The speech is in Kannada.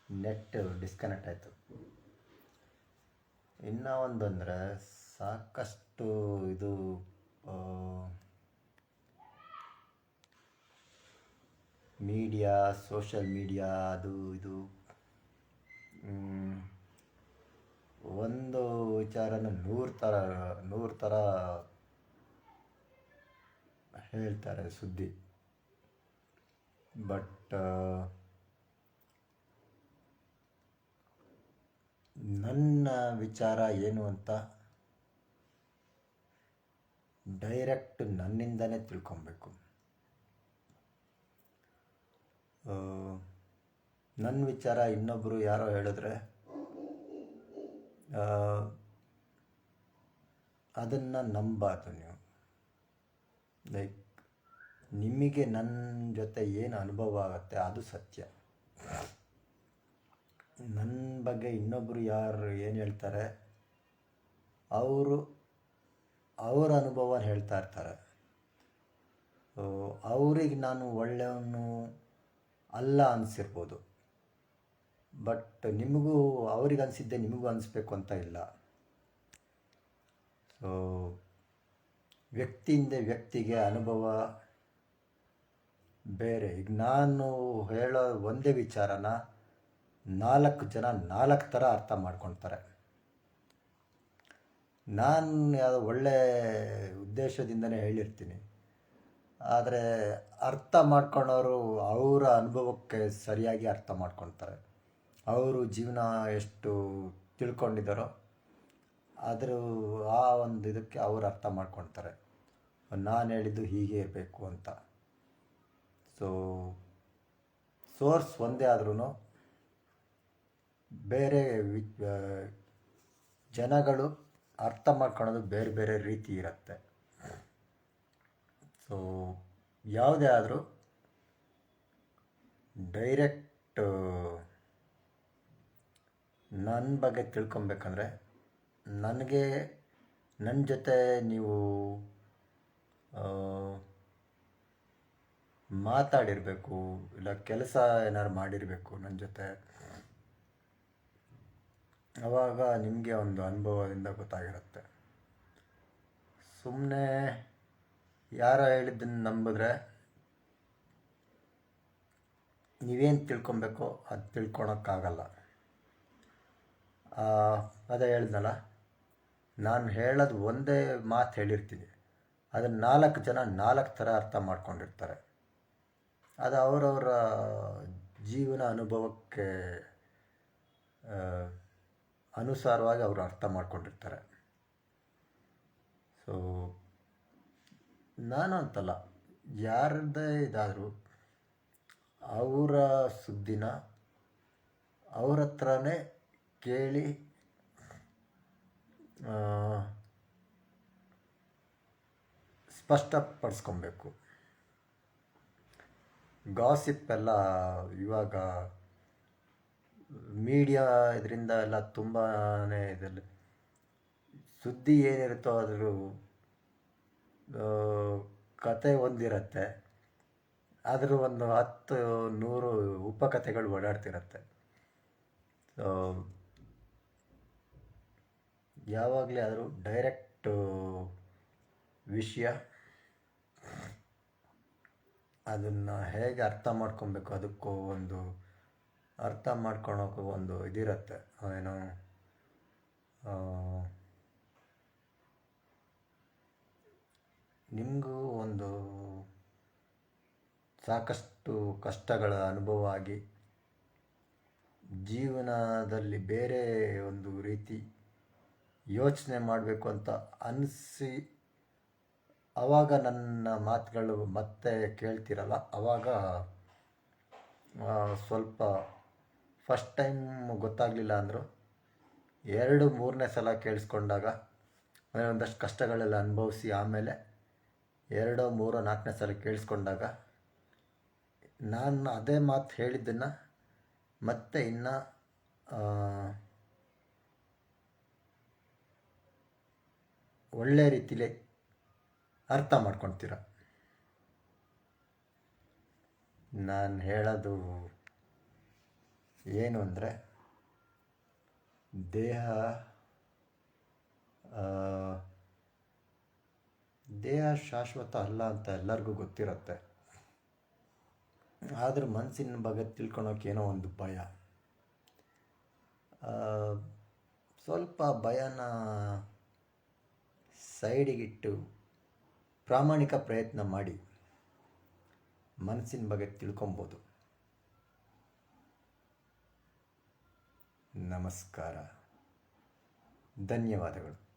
ನೆಟ್ ಡಿಸ್ಕನೆಕ್ಟ್ ಆಯಿತು. ಇನ್ನೂ ಒಂದು ಅಂದರೆ ಸಾಕಷ್ಟು ಇದು ಮೀಡಿಯಾ, ಸೋಷಲ್ ಮೀಡಿಯಾ, ಅದು ಇದು ಒಂದು ವಿಚಾರನ ನೂರು ಥರ ಹೇಳ್ತಾರೆ ಸುದ್ದಿ. ಬಟ್ ನನ್ನ ವಿಚಾರ ಏನು ಅಂತ ಡೈರೆಕ್ಟ್ ನನ್ನಿಂದನೇ ತಿಳ್ಕೊಬೇಕು. ನನ್ನ ವಿಚಾರ ಇನ್ನೊಬ್ಬರು ಯಾರೋ ಹೇಳಿದ್ರೆ ಅದನ್ನು ನಂಬಬಾರ್ದು ನೀವು. ಲೈಕ್ ನಿಮಗೆ ನನ್ನ ಜೊತೆ ಏನು ಅನುಭವ ಆಗುತ್ತೆ ಅದು ಸತ್ಯ. ನನ್ನ ಬಗ್ಗೆ ಇನ್ನೊಬ್ಬರು ಯಾರು ಏನು ಹೇಳ್ತಾರೆ ಅವರ ಅನುಭವ ಹೇಳ್ತಾ ಇರ್ತಾರೆ. ಅವ್ರಿಗೆ ನಾನು ಒಳ್ಳೆಯವನು ಅಲ್ಲ ಅನಿಸಿರ್ಬೋದು, ಬಟ್ ನಿಮಗೂ ಅವ್ರಿಗೆ ಅನಿಸಿದ್ದೆ ನಿಮಗೂ ಅನಿಸ್ಬೇಕು ಅಂತ ಇಲ್ಲ. ಸೊ ವ್ಯಕ್ತಿಯಿಂದ ವ್ಯಕ್ತಿಗೆ ಅನುಭವ ಬೇರೆ. ಈಗ ನಾನು ಹೇಳೋ ಒಂದೇ ವಿಚಾರನ 4 ಜನ 4 ಥರ ಅರ್ಥ ಮಾಡ್ಕೊಳ್ತಾರೆ. ನಾನು ಯಾವುದೋ ಒಳ್ಳೆ ಉದ್ದೇಶದಿಂದನೇ ಹೇಳಿರ್ತೀನಿ, ಆದರೆ ಅರ್ಥ ಮಾಡ್ಕೊಳ್ಳೋರು ಅವರ ಅನುಭವಕ್ಕೆ ಸರಿಯಾಗಿ ಅರ್ಥ ಮಾಡ್ಕೊಳ್ತಾರೆ. ಅವರು ಜೀವನ ಎಷ್ಟು ತಿಳ್ಕೊಂಡಿದ್ದಾರೋ ಅದರ ಆ ಒಂದು ಇದಕ್ಕೆ ಅವರು ಅರ್ಥ ಮಾಡ್ಕೊಳ್ತಾರೆ, ನಾನು ಹೇಳಿದ್ದು ಹೀಗೆ ಇರಬೇಕು ಅಂತ. ಸೊ ಸೋರ್ಸ್ ಒಂದೇ ಆದ್ರೂ ಬೇರೆ ಜನಗಳು ಅರ್ಥ ಮಾಡ್ಕೊಳ್ಳೋದು ಬೇರೆ ಬೇರೆ ರೀತಿ ಇರುತ್ತೆ. ಸೊ ಯಾವುದೇ ಆದರೂ ಡೈರೆಕ್ಟ್ ನನ್ನ ಬಗ್ಗೆ ತಿಳ್ಕೊಬೇಕಂದ್ರೆ ನನ್ನ ಜೊತೆ ನೀವು ಮಾತಾಡಿರಬೇಕು, ಇಲ್ಲ ಕೆಲಸ ಏನಾದ್ರು ಮಾಡಿರಬೇಕು ನನ್ನ ಜೊತೆ. ಆವಾಗ ನಿಮಗೆ ಒಂದು ಅನುಭವದಿಂದ ಗೊತ್ತಾಗಿರುತ್ತೆ. ಸುಮ್ಮನೆ ಯಾರೋ ಹೇಳಿದ್ದನ್ನು ನಂಬಿದ್ರೆ ನೀವೇನು ತಿಳ್ಕೊಬೇಕೋ ಅದು ತಿಳ್ಕೊಳಕ್ಕಾಗಲ್ಲ. ಅದೇ ಹೇಳ್ದಲ್ಲ, ನಾನು ಹೇಳೋದು ಒಂದೇ ಮಾತು ಹೇಳಿರ್ತೀನಿ, ಅದನ್ನು 4 ಜನ 4 ಥರ ಅರ್ಥ ಮಾಡ್ಕೊಂಡಿರ್ತಾರೆ. ಅದು ಅವರವರ ಜೀವನ ಅನುಭವಕ್ಕೆ ಅನುಸಾರವಾಗಿ ಅವರು ಅರ್ಥ ಮಾಡ್ಕೊಂಡಿರ್ತಾರೆ. ಸೊ ನಾನು ಅಂತಲ್ಲ, ಯಾರದ್ದೇ ಇದಾದರೂ ಅವರ ಸುದ್ದಿನ ಅವ್ರ ಹತ್ರನೇ ಕೇಳಿ ಸ್ಪಷ್ಟಪಡಿಸ್ಕೊಬೇಕು. ಗಾಸಿಪ್ ಎಲ್ಲ ಇವಾಗ ಮೀಡಿಯಾ ಇದರಿಂದ ಎಲ್ಲ ತುಂಬಾ ಇದರಲ್ಲಿ ಸುದ್ದಿ ಏನಿರುತ್ತೋ ಅದ್ರ ಕತೆ ಒಂದಿರುತ್ತೆ, ಅದ್ರ ಒಂದು 10-100 ಉಪಕಥೆಗಳು ಓಡಾಡ್ತಿರತ್ತೆ. ಸೊ ಯಾವಾಗಲೇ ಆದರೂ ಡೈರೆಕ್ಟ್ ವಿಷಯ ಅದನ್ನು ಹೇಗೆ ಅರ್ಥ ಮಾಡ್ಕೊಬೇಕು, ಅದಕ್ಕೂ ಒಂದು ಅರ್ಥ ಮಾಡ್ಕೊಳೋಕ್ಕೂ ಒಂದು ಇದಿರುತ್ತೆ. ಏನು ನಿಮಗೂ ಒಂದು ಸಾಕಷ್ಟು ಕಷ್ಟಗಳ ಅನುಭವ ಆಗಿ ಜೀವನದಲ್ಲಿ ಬೇರೆ ಒಂದು ರೀತಿ ಯೋಚನೆ ಮಾಡಬೇಕು ಅಂತ ಅನಿಸಿ ಆವಾಗ ನನ್ನ ಮಾತುಗಳು ಮತ್ತೆ ಕೇಳ್ತಿರಲ್ಲ. ಆವಾಗ ಸ್ವಲ್ಪ ಫಸ್ಟ್ ಟೈಮ್ ಗೊತ್ತಾಗಲಿಲ್ಲ ಅಂದರು 2-3ನೇ ಸಲ ಕೇಳಿಸ್ಕೊಂಡಾಗ ಒಂದಷ್ಟು ಕಷ್ಟಗಳೆಲ್ಲ ಅನುಭವಿಸಿ ಆಮೇಲೆ 2-3-4ನೇ ಸಲ ಕೇಳಿಸ್ಕೊಂಡಾಗ ನಾನು ಅದೇ ಮಾತು ಹೇಳಿದ್ದನ್ನು ಮತ್ತೆ ಇನ್ನು ಒಳ್ಳೆ ರೀತಿಲೇ ಅರ್ಥ ಮಾಡ್ಕೊಳ್ತೀರ. ನಾನು ಹೇಳೋದು ಏನು ಅಂದರೆ ದೇಹ ಆ, ದೇಹ ಶಾಶ್ವತ ಅಲ್ಲ ಅಂತ ಎಲ್ಲರಿಗೂ ಗೊತ್ತಿರುತ್ತೆ. ಆದರೂ ಮನಸ್ಸಿನ ಬಗ್ಗೆ ತಿಳ್ಕೊಳೋಕೆ ಏನೋ ಒಂದು ಭಯ. ಆ, ಸ್ವಲ್ಪ ಭಯನ ಸೈಡಿಗಿಟ್ಟು ಪ್ರಾಮಾಣಿಕ ಪ್ರಯತ್ನ ಮಾಡಿ ಮನಸ್ಸಿನ ಬಗ್ಗೆ ತಿಳ್ಕೊಬೋದು. ನಮಸ್ಕಾರ, ಧನ್ಯವಾದಗಳು.